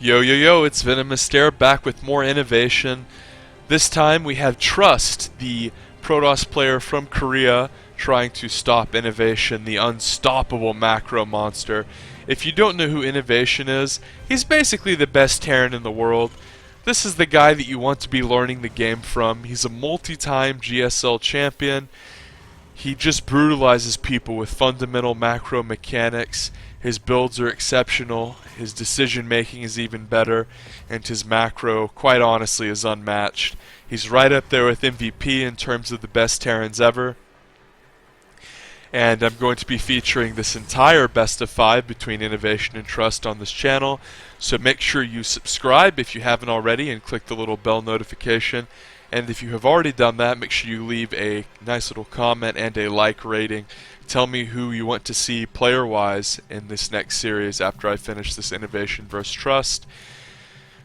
Yo yo yo, it's Venomous Stare back with more innovation. This time we have Trust, the Protoss player from Korea, trying to stop Innovation, the unstoppable macro monster. If you don't know who Innovation is, he's basically the best Terran in the world. This is the guy that you want to be learning the game from. He's a multi-time GSL champion. He just brutalizes people with fundamental macro mechanics. His builds are exceptional, his decision making is even better, and his macro, quite honestly, is unmatched. He's right up there with MVP in terms of the best Terrans ever. And I'm going to be featuring this entire best of 5 between Innovation and Trust on this channel. So make sure you subscribe if you haven't already and click the little bell notification. And if you have already done that, make sure you leave a nice little comment and a like rating. Tell me who you want to see player-wise in this next series after I finish this Innovation vs. Trust.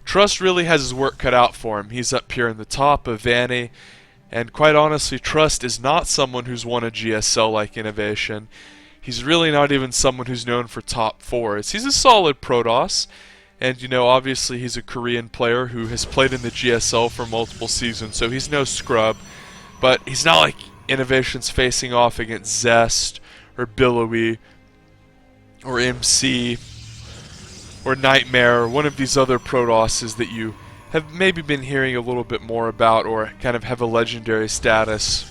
Trust really has his work cut out for him. He's up here in the top of Vanny. And quite honestly, Trust is not someone who's won a GSL like Innovation. He's really not even someone who's known for top 4s. He's a solid Protoss. And, you know, obviously he's a Korean player who has played in the GSL for multiple seasons, so he's no scrub. But he's not like Innovation's facing off against Zest, or Billowy, or MC, or Nightmare, or one of these other Protosses that you have maybe been hearing a little bit more about, or kind of have a legendary status.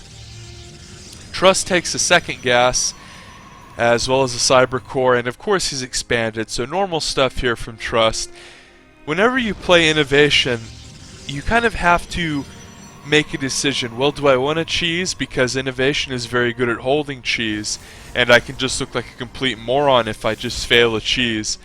Trust takes a second gas, as well as a cyber core, and of course he's expanded, so normal stuff here from Trust. Whenever you play Innovation, you kind of have to make a decision. Well, do I want to cheese? Because Innovation is very good at holding cheese, and I can just look like a complete moron if I just fail a cheese.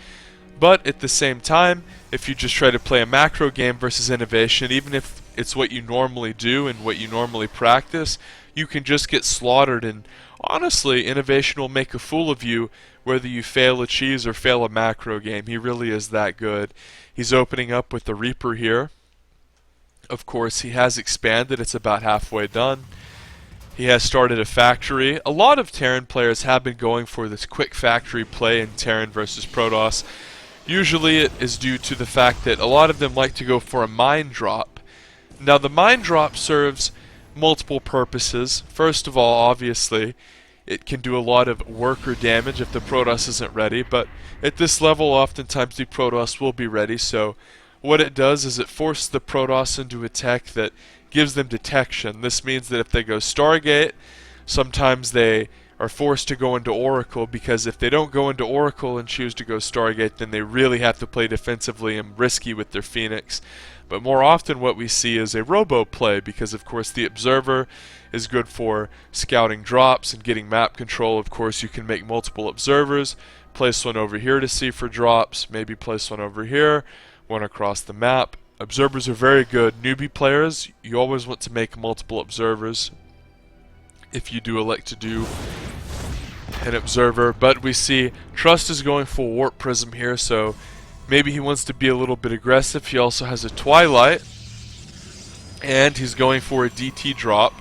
But at the same time, if you just try to play a macro game versus Innovation, even if it's what you normally do and what you normally practice, you can just get slaughtered, and honestly, Innovation will make a fool of you whether you fail a cheese or fail a macro game. He really is that good. He's opening up with the Reaper here. Of course, he has expanded. It's about halfway done. He has started a factory. A lot of Terran players have been going for this quick factory play in Terran versus Protoss. Usually it is due to the fact that a lot of them like to go for a mine drop. Now, the mine drop serves multiple purposes. First of all, obviously, it can do a lot of worker damage if the Protoss isn't ready, but at this level, oftentimes the Protoss will be ready, so what it does is it forces the Protoss into a tech that gives them detection. This means that if they go Stargate, sometimes they are forced to go into Oracle, because if they don't go into Oracle and choose to go Stargate, then they really have to play defensively and risky with their Phoenix. But more often what we see is a robo play, because of course the Observer is good for scouting drops and getting map control. Of course you can make multiple Observers, place one over here to see for drops, maybe place one over here, one across the map. Observers are very good. Newbie players, you always want to make multiple Observers if you do elect to do an Observer. But we see Trust is going full Warp Prism here, so maybe he wants to be a little bit aggressive. He also has a Twilight, and he's going for a DT drop,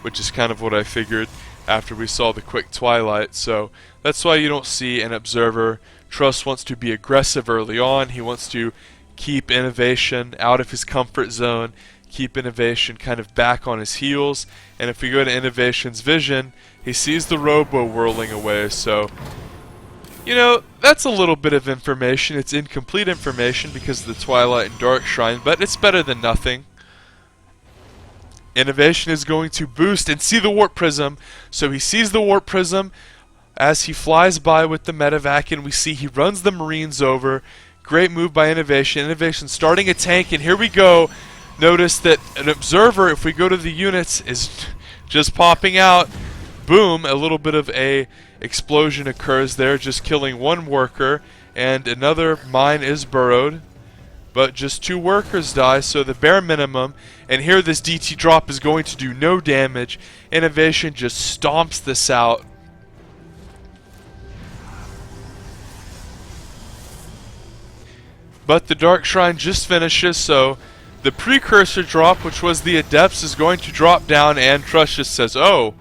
which is kind of what I figured after we saw the quick Twilight. So that's why you don't see an Observer. Trust wants to be aggressive early on. He wants to keep Innovation out of his comfort zone, keep Innovation kind of back on his heels. And if we go to Innovation's vision, he sees the Robo whirling away, so you know, that's a little bit of information. It's incomplete information because of the Twilight and Dark Shrine, but it's better than nothing. Innovation is going to boost and see the Warp Prism, so he sees the Warp Prism as he flies by with the Medevac, and we see he runs the Marines over. Great move by Innovation. Innovation starting a tank, and here we go. Notice that an Observer, if we go to the units, is just popping out. Boom, a little bit of a explosion occurs there, just killing one worker, and another mine is burrowed, but just 2 workers die, so the bare minimum. And here this DT drop is going to do no damage. Innovation just stomps this out. But the Dark Shrine just finishes, so the precursor drop, which was the Adepts, is going to drop down, and Trust just says, oh,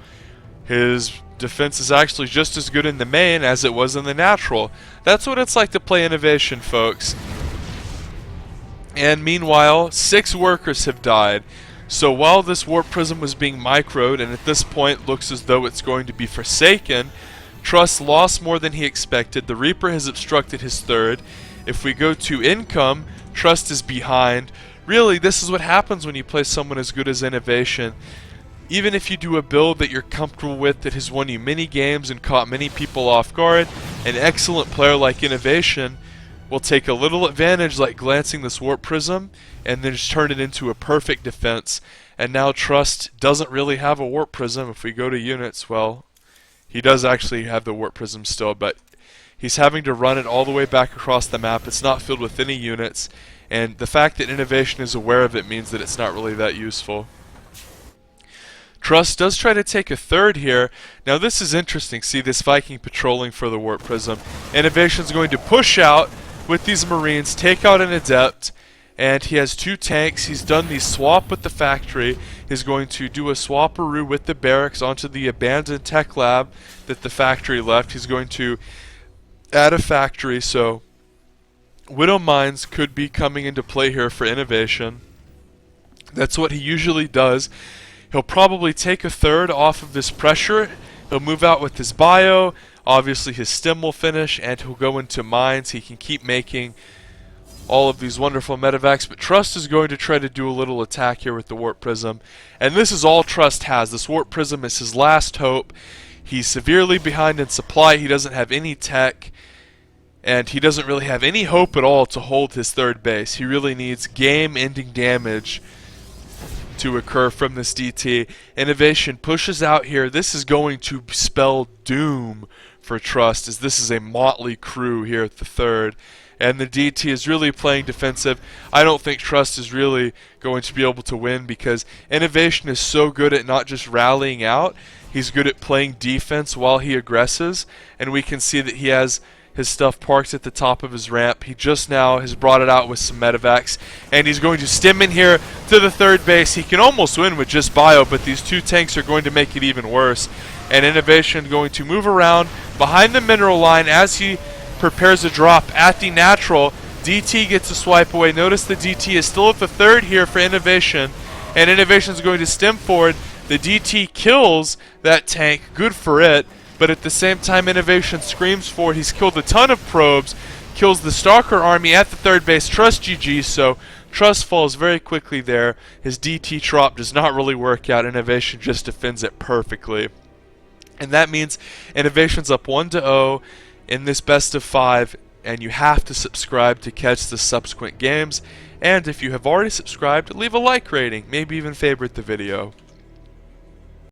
his defense is actually just as good in the main as it was in the natural. That's what it's like to play Innovation, folks. And meanwhile, 6 workers have died. So while this warp prism was being microed, and at this point looks as though it's going to be forsaken, Trust lost more than he expected. The Reaper has obstructed his third. If we go to income, Trust is behind. Really, this is what happens when you play someone as good as Innovation. Even if you do a build that you're comfortable with that has won you many games and caught many people off guard, an excellent player like Innovation will take a little advantage like glancing this warp prism and then just turn it into a perfect defense. And now Trust doesn't really have a warp prism. If we go to units, well, he does actually have the warp prism still, but he's having to run it all the way back across the map. It's not filled with any units, and the fact that Innovation is aware of it means that it's not really that useful. Trust does try to take a third here. Now this is interesting. See this Viking patrolling for the warp prism. Innovation's going to push out with these Marines, take out an Adept, and he has 2 tanks. He's done the swap with the factory. He's going to do a swaparoo with the barracks onto the abandoned tech lab that the factory left. He's going to add a factory, so Widow Mines could be coming into play here for Innovation. That's what he usually does. He'll probably take a third off of this pressure. He'll move out with his bio. Obviously his stem will finish, and he'll go into mines. He can keep making all of these wonderful medevacs, but Trust is going to try to do a little attack here with the warp prism. And this is all Trust has. This warp prism is his last hope. He's severely behind in supply. He doesn't have any tech, and he doesn't really have any hope at all to hold his third base. He really needs game-ending damage to occur from this DT. Innovation pushes out here. This is going to spell doom for Trust, as this is a motley crew here at the third, and the DT is really playing defensive. I don't think Trust is really going to be able to win, because Innovation is so good at not just rallying out, he's good at playing defense while he aggresses, and we can see that he has his stuff parked at the top of his ramp. He just now has brought it out with some medevacs, and he's going to stem in here to the third base. He can almost win with just bio, but these 2 tanks are going to make it even worse. And Innovation going to move around behind the mineral line as he prepares a drop at the natural. DT gets a swipe away. Notice the DT is still at the third here for Innovation, and Innovation is going to stem forward. The DT kills that tank. Good for it. But at the same time, Innovation screams forward. He's killed a ton of probes, kills the Stalker army at the third base. Trust GG, so Trust falls very quickly there. His DT trop does not really work out. Innovation just defends it perfectly. And that means Innovation's up 1-0 in this best of 5, and you have to subscribe to catch the subsequent games. And if you have already subscribed, leave a like rating, maybe even favorite the video.